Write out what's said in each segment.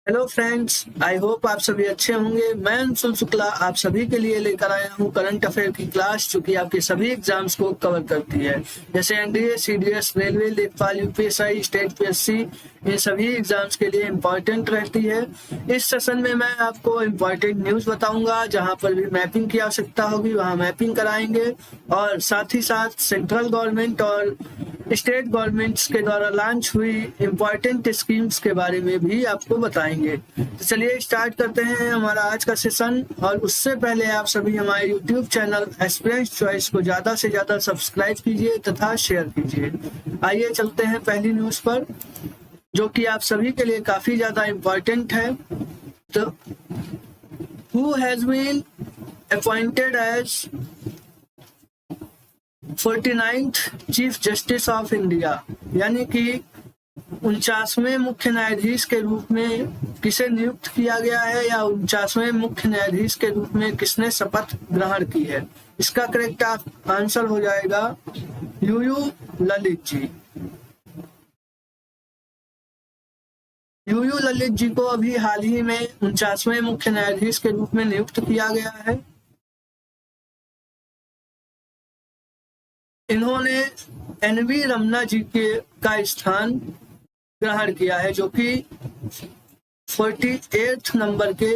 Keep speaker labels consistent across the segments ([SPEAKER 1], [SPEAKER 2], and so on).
[SPEAKER 1] Hello friends, I hope आप सभी अच्छे होंगे। मैं अंशुल शुक्ला आप सभी के लिए लेकर आया हूं करंट अफेयर की क्लास, जो कि आपके सभी एग्जाम्स को कवर करती है, जैसे एनडीए, सीडीएस, रेलवे, लेखपाल, यूपीएसआई, स्टेट पीएससी। इन सभी एग्जाम्स के लिए इम्पोर्टेंट रहती है। इस सेशन में मैं आपको इम्पोर्टेंट न्यूज़ बताऊंगा, जहां पर भी मैपिंग की आवश्यकता होगी वहां मैपिंग कराएंगे, और साथ ही साथ सेंट्रल गवर्नमेंट और स्टेट गवर्नमेंट्स के द्वारा लॉन्च हुई इम्पोर्टेंट स्कीम्स के बारे में भी आपको बताएंगे। तो चलिए स्टार्ट करते हैं हमारा आज का सेशन। और उससे पहले आप सभी हमारे यूट्यूब चैनल एस्पिरेंट्स चॉइस को ज़्यादा से ज़्यादा सब्सक्राइब कीजिए तथा शेयर कीजिए। आइए चलते हैं पहली न्यूज़ पर, जो कि आप सभी के लिए काफ़ी ज़्यादा इम्पोर्टेंट है। तो who has been appointed as 49th chief justice of India, यानी कि 49वें मुख्य न्यायाधीश के रूप में किसे नियुक्त किया गया है, या 49वें मुख्य न्यायाधीश के रूप में किसने शपथ ग्रहण की है। इसका करेक्ट आंसर हो जाएगा यूयू ललित जी। यूयू ललित जी को अभी हाल ही में 49वें मुख्य न्यायाधीश के रूप में नियुक्त किया गया है। इन्होंने एनवी रमना जी का स्थान ग्रहण किया है, जो कि 48th नंबर के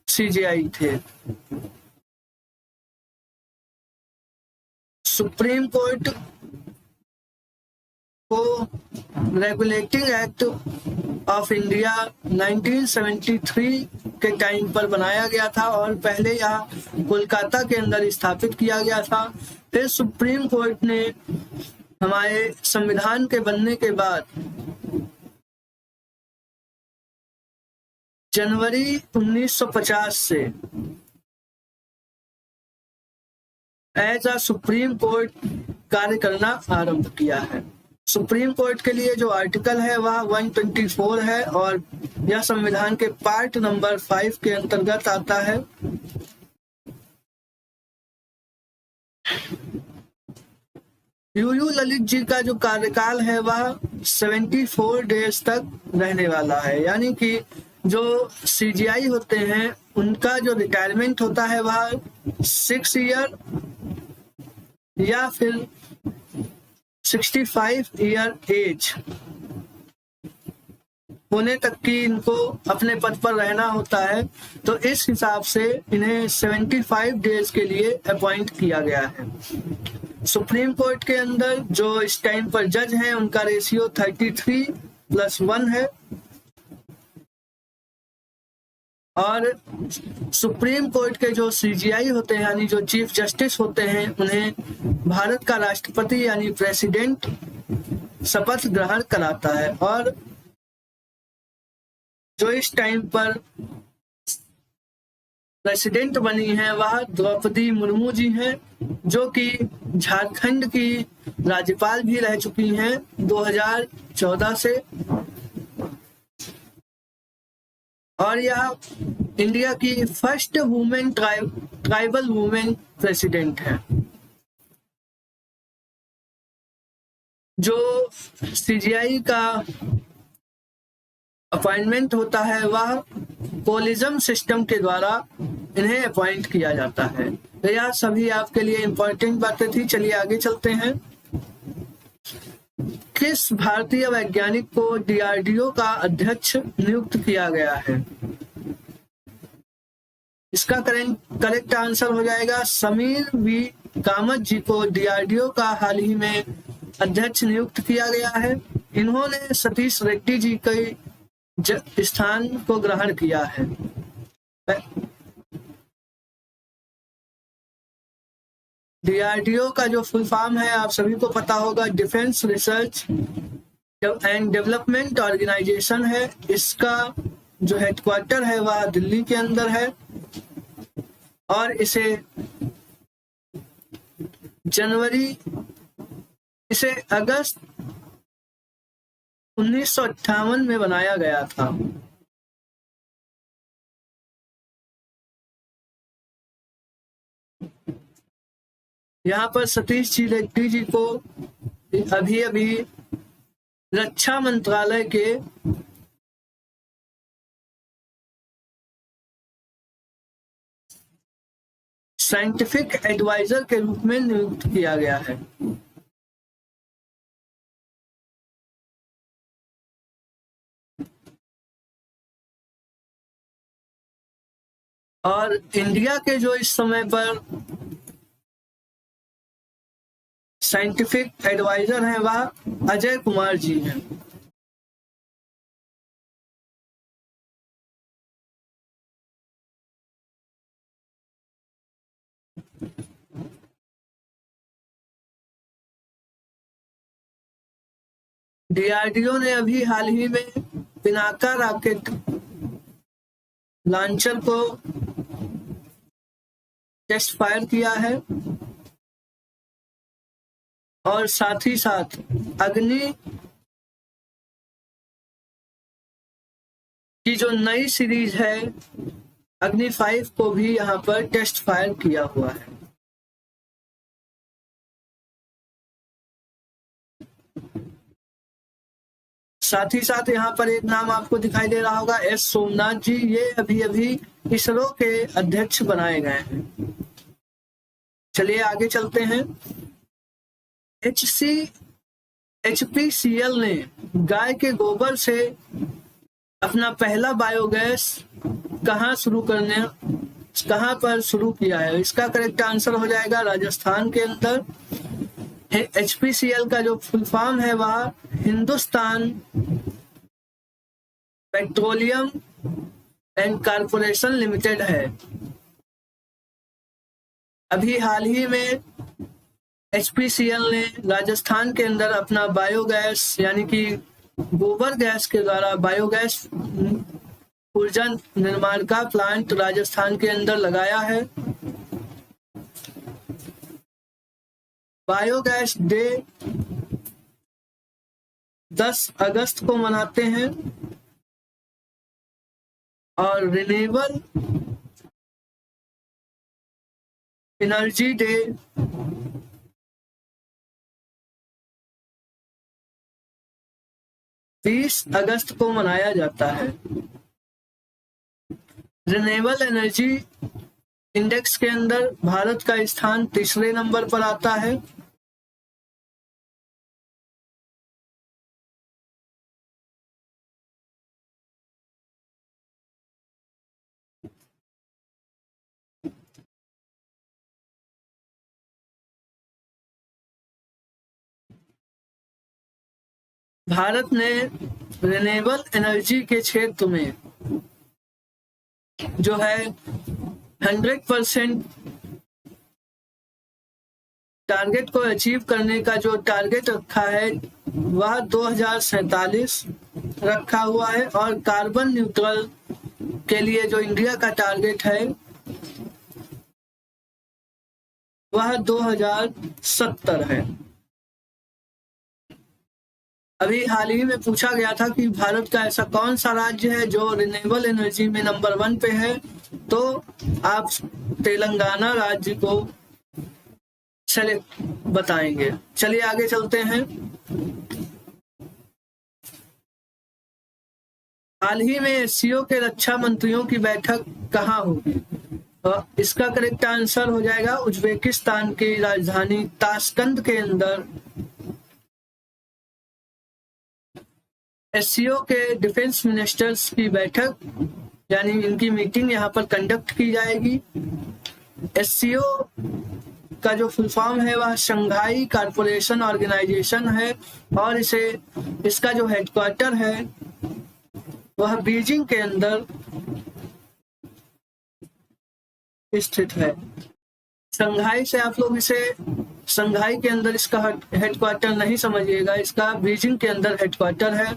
[SPEAKER 1] सीजेआई थे। सुप्रीम कोर्ट को रेगुलेटिंग एक्ट ऑफ इंडिया 1973 के टाइम पर बनाया गया था, और पहले यह कोलकाता के अंदर स्थापित किया गया था। फिर सुप्रीम कोर्ट ने हमारे संविधान के बनने के बाद जनवरी 1950 से एज अ सुप्रीम कोर्ट कार्य करना आरंभ किया है। सुप्रीम कोर्ट के लिए जो आर्टिकल है वह 124 है, और यह संविधान के पार्ट नंबर 5 के अंतर्गत आता है। यूयू ललित जी का जो कार्यकाल है वह 74 डेज तक रहने वाला है, यानी कि जो सीजीआई होते हैं उनका जो रिटायरमेंट होता है वह 6 ईयर या फिर 65 ईयर एज होने तक की इनको अपने पद पर रहना होता है। तो इस हिसाब से इन्हें 75 डेज के लिए अपॉइंट किया गया है। सुप्रीम कोर्ट के अंदर जो इस टाइम पर जज हैं उनका रेशियो 33+1 है, और सुप्रीम कोर्ट के जो सीजीआई होते हैं यानी जो चीफ जस्टिस होते हैं उन्हें भारत का राष्ट्रपति यानी प्रेसिडेंट शपथ ग्रहण कराता है। और जो इस टाइम पर प्रेसिडेंट बनी है वह द्रौपदी मुर्मू जी हैं, जो कि झारखंड की राज्यपाल भी रह चुकी हैं 2014 से, और यह इंडिया की first women tribal women president है। जो सीजीआई का अपॉइंटमेंट होता है वह कोलिज्म सिस्टम के द्वारा इन्हें अपॉइंट किया जाता है। तो यह सभी आपके लिए इम्पोर्टेंट बातें थी। चलिए आगे चलते हैं। किस भारतीय वैज्ञानिक को डीआरडीओ का अध्यक्ष नियुक्त किया गया है? इसका करेक्ट आंसर हो जाएगा समीर वी कामत जी को डीआरडीओ का हाल ही में अध्यक्ष नियुक्त किया गया है। इन्होंने सतीश रेड्डी जी के स्थान को ग्रहण किया है। डीआरडीओ का जो फुल फॉर्म है आप सभी को पता होगा, defence research and development organisation है। इसका जो हेडक्वार्टर है वह दिल्ली के अंदर है, और इसे अगस्त 1958 में बनाया गया था। यहाँ पर सतीश जी रेड्डी जी को अभी रक्षा मंत्रालय के साइंटिफिक एडवाइजर के रूप में नियुक्त किया गया है। और इंडिया के जो इस समय पर साइंटिफिक एडवाइजर हैं वह अजय कुमार जी हैं। डीआरडीओ ने अभी हाल ही में पिनाका रॉकेट लॉन्चर को टेस्ट फायर किया है और साथ ही साथ अग्नि की जो नई सीरीज है अग्नि 5 को भी यहाँ पर टेस्ट फायर किया हुआ है। साथ ही साथ यहाँ पर एक नाम आपको दिखाई दे रहा होगा, एस सोमनाथ जी। ये अभी इसरो के अध्यक्ष बनाए गए हैं। चलिए आगे चलते हैं। HPCL ने गाय के गोबर से अपना पहला बायोगैस कहां पर शुरू किया है? इसका करेक्ट आंसर हो जाएगा राजस्थान के अंदर। HPCL का जो फुल फॉर्म है वह Hindustan petroleum and corporation limited है। अभी हाल ही में HPCL ने राजस्थान के अंदर अपना बायोगैस यानी कि गोबर गैस के द्वारा बायोगैस ऊर्जा निर्माण का प्लांट राजस्थान के अंदर लगाया है। बायोगैस डे 10 अगस्त को मनाते हैं और रिन्यूएबल एनर्जी डे 20 अगस्त को मनाया जाता है। रिन्यूएबल एनर्जी इंडेक्स के अंदर भारत का स्थान तीसरे नंबर पर आता है। भारत ने रिन्यूएबल एनर्जी के क्षेत्र में जो है 100% टारगेट को अचीव करने का जो टारगेट रखा है वह 2047 रखा हुआ है और कार्बन न्यूट्रल के लिए जो इंडिया का टारगेट है वह 2070 है। अभी हाल ही में पूछा गया था कि भारत का ऐसा कौन सा राज्य है जो रिन्यूएबल एनर्जी में नंबर 1 पे है, तो आप तेलंगाना राज्य को बताएंगे। चलिए आगे चलते हैं। हाल ही में एससीओ के रक्षा मंत्रियों की बैठक कहाँ होगी? इसका करेक्ट आंसर हो जाएगा उज्बेकिस्तान की राजधानी ताशकंद के अंदर। एससीओ के डिफेंस मिनिस्टर्स की बैठक यानी इनकी मीटिंग यहाँ पर कंडक्ट की जाएगी। एससीओ का जो फुल फॉर्म है वह शंघाई कॉरपोरेशन ऑर्गेनाइजेशन है और इसका जो हेडक्वार्टर है वह बीजिंग के अंदर स्थित है। शंघाई से आप लोग इसे शंघाई के अंदर इसका हेडक्वार्टर नहीं समझिएगा, इसका बीजिंग के अंदर हेडक्वार्टर है।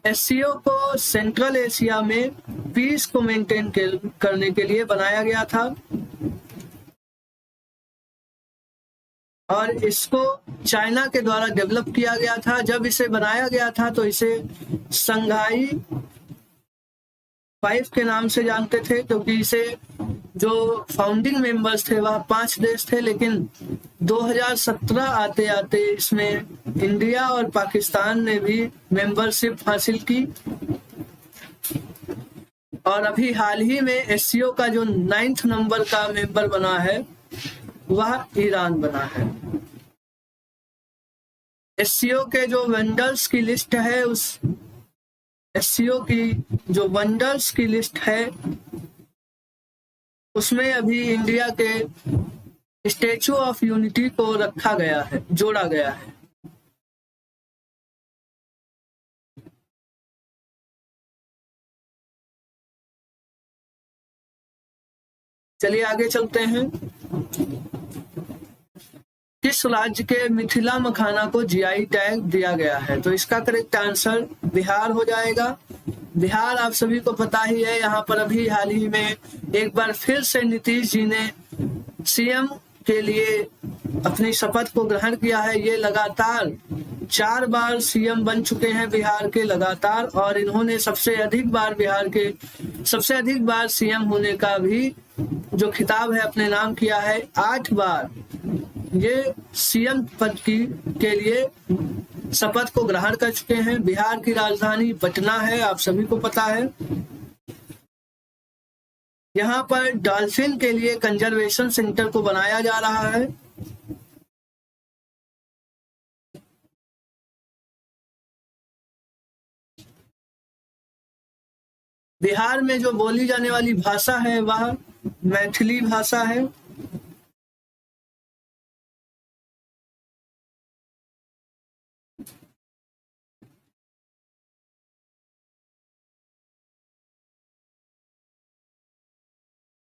[SPEAKER 1] एससीओ को सेंट्रल एशिया में पीस को मेंटेन करने के लिए बनाया गया था और इसको चाइना के द्वारा डेवलप किया गया था। जब इसे बनाया गया था तो इसे शंघाई 5 के नाम से जानते थे क्योंकि इसे जो फाउंडिंग मेंबर्स थे वह 5 देश थे, लेकिन 2017 आते आते इसमें इंडिया और पाकिस्तान ने भी मेंबरशिप हासिल की और अभी हाल ही में एससीओ का जो 9th नंबर का मेंबर बना है वह ईरान बना है। एससीओ के जो वेंडर्स की लिस्ट है, उस एससीओ की जो वेंडर्स की लिस्ट है उसमें अभी इंडिया के स्टैचू ऑफ यूनिटी को रखा गया है, जोड़ा गया है। चलिए आगे चलते हैं। किस राज्य के मिथिला मखाना को जीआई टैग दिया गया है? तो इसका करेक्ट आंसर बिहार हो जाएगा। बिहार आप सभी को पता ही है, यहाँ पर अभी हाल ही में एक बार फिर से नीतीश जी ने सीएम के लिए अपनी शपथ को ग्रहण किया है। ये लगातार 4 बार सीएम बन चुके हैं बिहार के लगातार, और इन्होंने सबसे अधिक बार सीएम होने का भी जो खिताब है अपने नाम किया है। 8 बार ये सीएम पद के लिए शपथ को ग्रहण कर चुके हैं। बिहार की राजधानी पटना है, आप सभी को पता है। यहाँ पर डॉल्फिन के लिए कंजर्वेशन सेंटर को बनाया जा रहा है। बिहार में जो बोली जाने वाली भाषा है वह मैथिली भाषा है।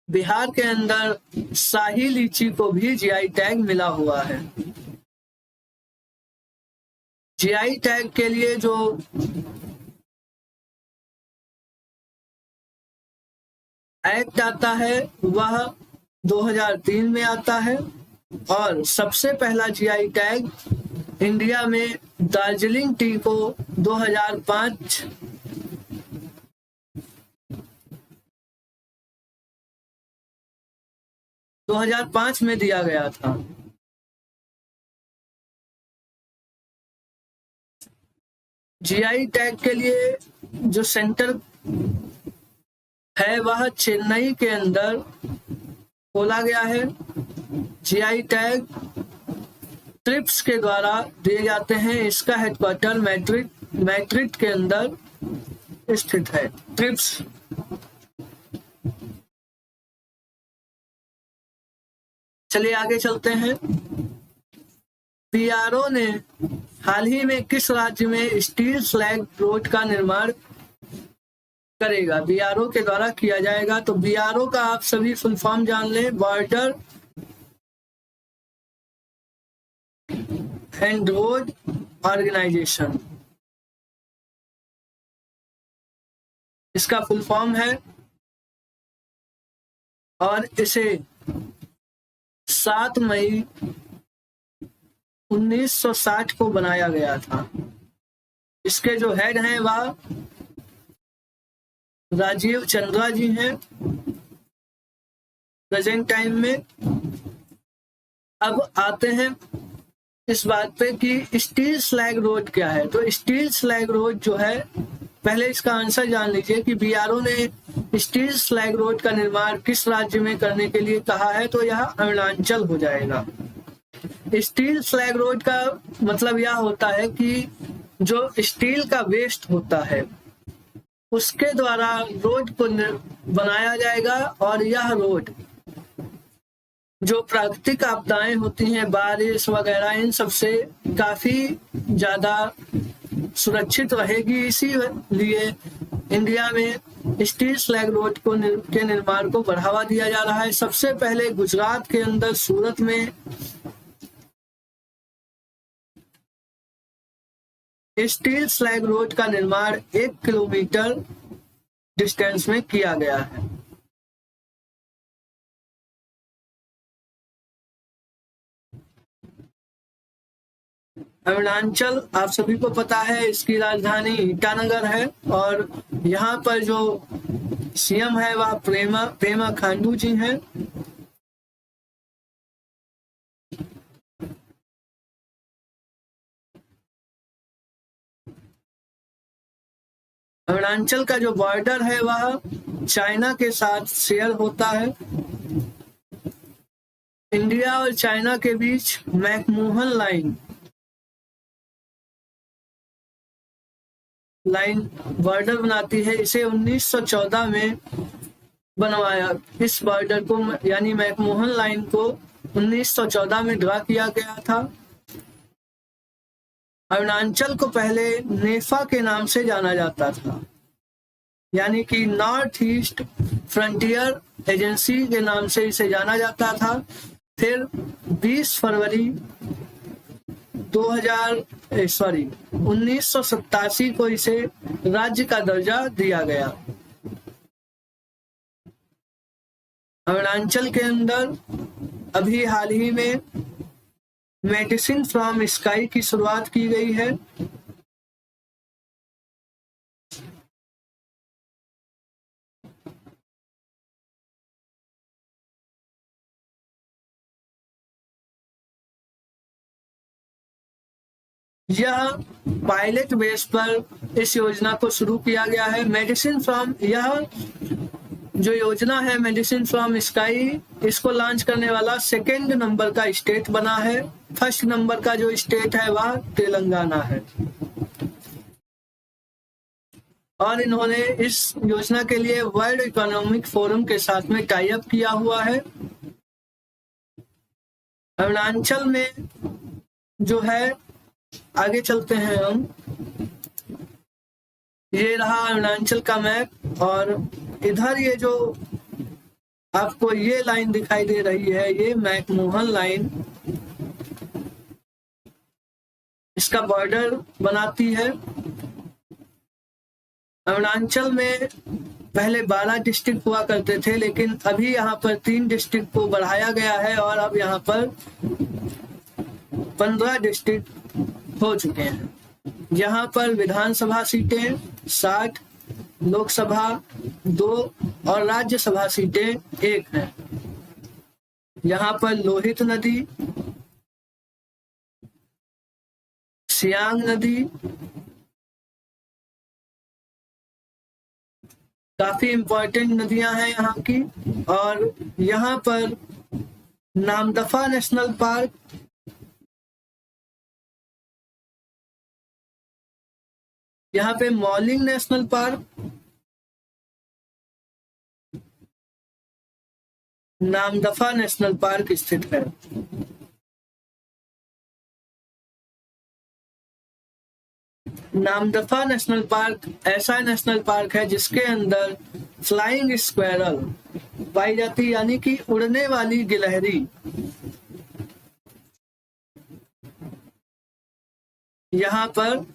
[SPEAKER 1] बिहार के अंदर शाही लीची को भी जीआई टैग मिला हुआ है। जीआई टैग के लिए जो एक्ट आता है वह 2003 में आता है, और सबसे पहला जीआई टैग इंडिया में दार्जिलिंग टी को 2005 में दिया गया था। जीआई टैग के लिए जो सेंटर है वह चेन्नई के अंदर खोला गया है। जीआई टैग ट्रिप्स के द्वारा दिए जाते हैं। इसका हेडक्वार्टर मैड्रिड के अंदर स्थित है। ट्रिप्स। चलिए आगे चलते हैं। बीआरओ ने हाल ही में किस राज्य में स्टील स्लैग रोड का निर्माण करेगा? बीआरओ के द्वारा किया जाएगा। तो बीआरओ का आप सभी फुल फॉर्म जान लें, बॉर्डर एंड रोड ऑर्गेनाइजेशन, इसका फुल फॉर्म है। और इसे 7 मई 1960 को बनाया गया था। इसके जो हेड हैं वह राजीव चंद्रा जी हैं प्रेजेंट टाइम में। अब आते हैं इस बात पे कि स्टील स्लैग रोड क्या है। तो स्टील स्लैग रोड जो है, पहले इसका आंसर जान लीजिए कि बीआरओ ने स्टील स्लैग रोड का निर्माण किस राज्य में करने के लिए कहा है। तो यह अरुणाचल हो जाएगा। स्टील स्लैग रोड का मतलब यह होता है कि जो स्टील का वेस्ट होता है उसके द्वारा रोड को बनाया जाएगा, और यह रोड जो प्राकृतिक आपदाएं होती हैं, बारिश वगैरह, इन सबसे काफी ज्यादा सुरक्षित रहेगी। इसीलिए इंडिया में स्टील स्लैग रोड के निर्माण को बढ़ावा दिया जा रहा है। सबसे पहले गुजरात के अंदर सूरत में स्टील स्लैग रोड का निर्माण 1 किलोमीटर डिस्टेंस में किया गया है। अरुणाचल आप सभी को पता है, इसकी राजधानी ईटानगर है, और यहाँ पर जो सीएम है वह पेमा खांडू जी हैं। अरुणाचल का जो बॉर्डर है वह चाइना के साथ शेयर होता है। इंडिया और चाइना के बीच मैकमोहन लाइन बॉर्डर बनाती है। इसे 1914 में बनवाया। इस बॉर्डर को यानी मैकमोहन लाइन को 1914 में ड्रा किया गया था। अरुणाचल को पहले नेफा के नाम से जाना जाता था, यानी कि नॉर्थ ईस्ट फ्रंटियर एजेंसी के नाम से इसे जाना जाता था। फिर 20 फरवरी 1987 को इसे राज्य का दर्जा दिया गया। अरुणाचल के अंदर अभी हाल ही में मेडिसिन फ्रॉम स्काई की शुरुआत की गई है। यह पायलट बेस पर इस योजना को शुरू किया गया है। मेडिसिन फ्रॉम, यह जो योजना है मेडिसिन फ्रॉम स्काई, इसको लॉन्च करने वाला सेकेंड नंबर का स्टेट बना है। फर्स्ट नंबर का जो स्टेट है वह तेलंगाना है। और इन्होंने इस योजना के लिए वर्ल्ड इकोनॉमिक फोरम के साथ में टाई अप किया हुआ है। अरुणाचल में जो है, आगे चलते हैं हम। ये रहा अरुणाचल का मैप, और इधर ये जो आपको ये लाइन दिखाई दे रही है, ये मैकमोहन लाइन इसका बॉर्डर बनाती है। अरुणाचल में पहले 12 डिस्ट्रिक्ट हुआ करते थे, लेकिन अभी यहाँ पर 3 डिस्ट्रिक्ट को बढ़ाया गया है और अब यहाँ पर 15 डिस्ट्रिक्ट हो चुके हैं। यहाँ पर विधानसभा सीटें 60, लोकसभा 2 और राज्यसभा सीटें 1 हैं। यहाँ पर लोहित नदी, सियांग नदी, काफी इंपॉर्टेंट नदियां हैं यहाँ की। और यहाँ पर नामदफा नेशनल पार्क, यहाँ पे Mouling national park, Namdapha national park स्थित है। नामदफा नेशनल पार्क ऐसा नेशनल पार्क है जिसके अंदर फ्लाइंग स्क्वैरल पाई जाती है, यानी कि उड़ने वाली गिलहरी। यहाँ पर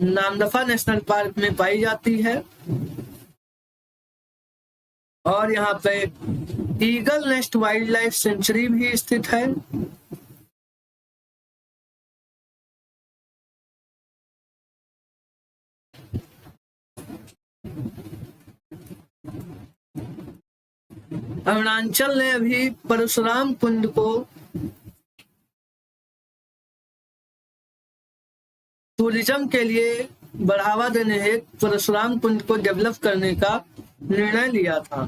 [SPEAKER 1] नामदफा नेशनल पार्क में पाई जाती है। और यहाँ पे eagle nest wild life sanctuary भी स्थित है। अरुणाचल ने अभी परशुराम कुंड को टूरिज्म के लिए बढ़ावा देने हेतु परशुराम कुंड को डेवलप करने का निर्णय लिया था।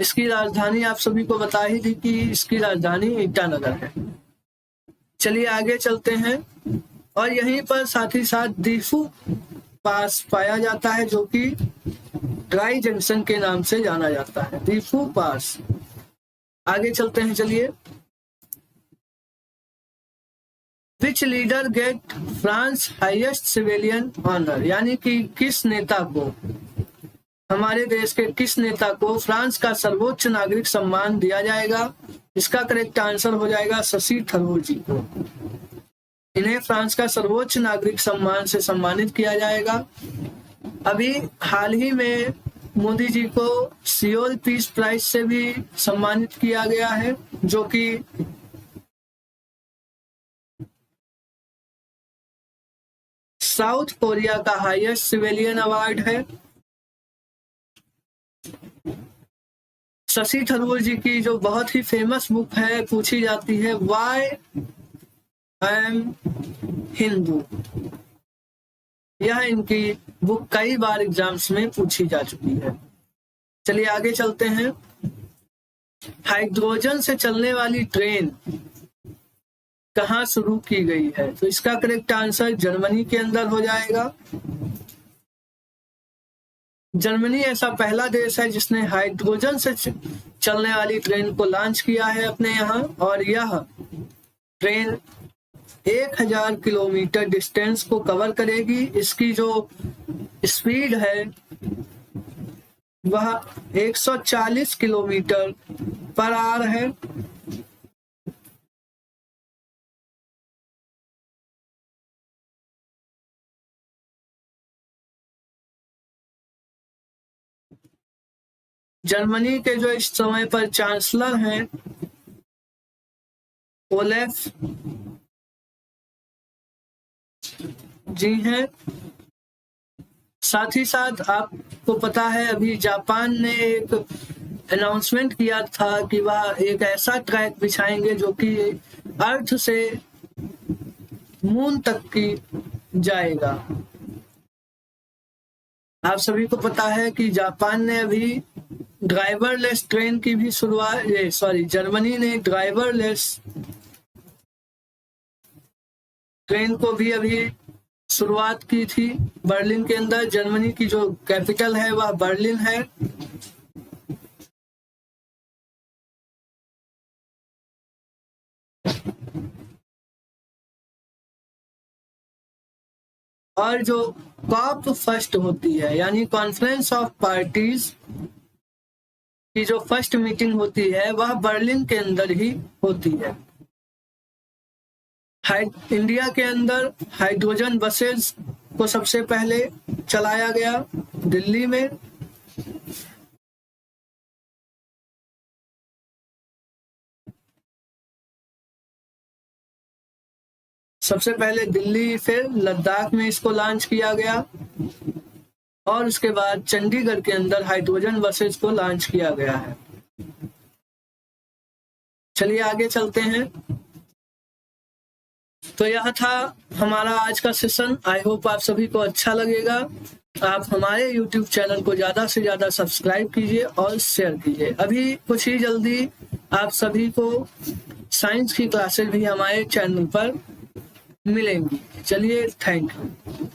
[SPEAKER 1] इसकी राजधानी आप सभी को बता ही दी कि इसकी राजधानी ईटानगर है। चलिए आगे चलते हैं। और यहीं पर साथ ही साथ दीफू पास पाया जाता है, जो कि ड्राई जंक्शन के नाम से जाना जाता है, दीफू पास। आगे चलते हैं, चलिए। Which leader get France highest civilian honour, यानी कि किस नेता को, हमारे देश के किस नेता को फ्रांस का सर्वोच्च नागरिक सम्मान दिया जाएगा? इसका करेक्ट आंसर हो जाएगा शशि थरूर जी को। इन्हें फ्रांस का सर्वोच्च नागरिक सम्मान से सम्मानित किया जाएगा। अभी हाल ही में मोदी जी को सियोल पीस प्राइज से भी सम्मानित किया गया है, जो कि साउथ कोरिया का हाईएस्ट सिविलियन अवार्ड है। शशि थरूर जी की जो बहुत ही फेमस बुक है, पूछी जाती है, व्हाई आई एम हिंदू। यह इनकी बुक कई बार एग्जाम्स में पूछी जा चुकी है। चलिए आगे चलते हैं। हाइड्रोजन से चलने वाली ट्रेन कहाँ शुरू की गई है? तो इसका करेक्ट आंसर जर्मनी के अंदर हो जाएगा। जर्मनी ऐसा पहला देश है जिसने हाइड्रोजन से चलने वाली ट्रेन को लॉन्च किया है अपने यहाँ, और यह ट्रेन 1000 किलोमीटर डिस्टेंस को कवर करेगी। इसकी जो स्पीड है वह 140 किलोमीटर पर आवर है। जर्मनी के जो इस समय पर चांसलर हैं ओलेफ जी हैं। साथ ही साथ आपको पता है अभी जापान ने एक अनाउंसमेंट किया था कि वह एक ऐसा ट्रैक बिछाएंगे जो कि अर्थ से मून तक की जाएगा। आप सभी को पता है कि जापान ने अभी ड्राइवरलेस ट्रेन की भी जर्मनी ने ड्राइवरलेस ट्रेन को भी अभी शुरुआत की थी बर्लिन के अंदर। जर्मनी की जो कैपिटल है वह बर्लिन है। और जो कॉप फर्स्ट होती है यानी कॉन्फ्रेंस ऑफ पार्टीज की जो फर्स्ट मीटिंग होती है वह बर्लिन के अंदर ही होती है। इंडिया के अंदर हाइड्रोजन बसेस को सबसे पहले चलाया गया दिल्ली में। सबसे पहले दिल्ली, फिर लद्दाख में इसको लॉन्च किया गया और उसके बाद चंडीगढ़ के अंदर हाइड्रोजन बसेस को लॉन्च किया गया है। चलिए आगे चलते हैं। तो यह था हमारा आज का सेशन। आई होप आप सभी को अच्छा लगेगा। आप हमारे YouTube चैनल को ज्यादा से ज्यादा सब्सक्राइब कीजिए और शेयर कीजिए। अभी कुछ ही जल्दी आप सभी को साइंस की क्लासेस भी हमारे चैनल पर मिलेंगी। चलिए, थैंक यू।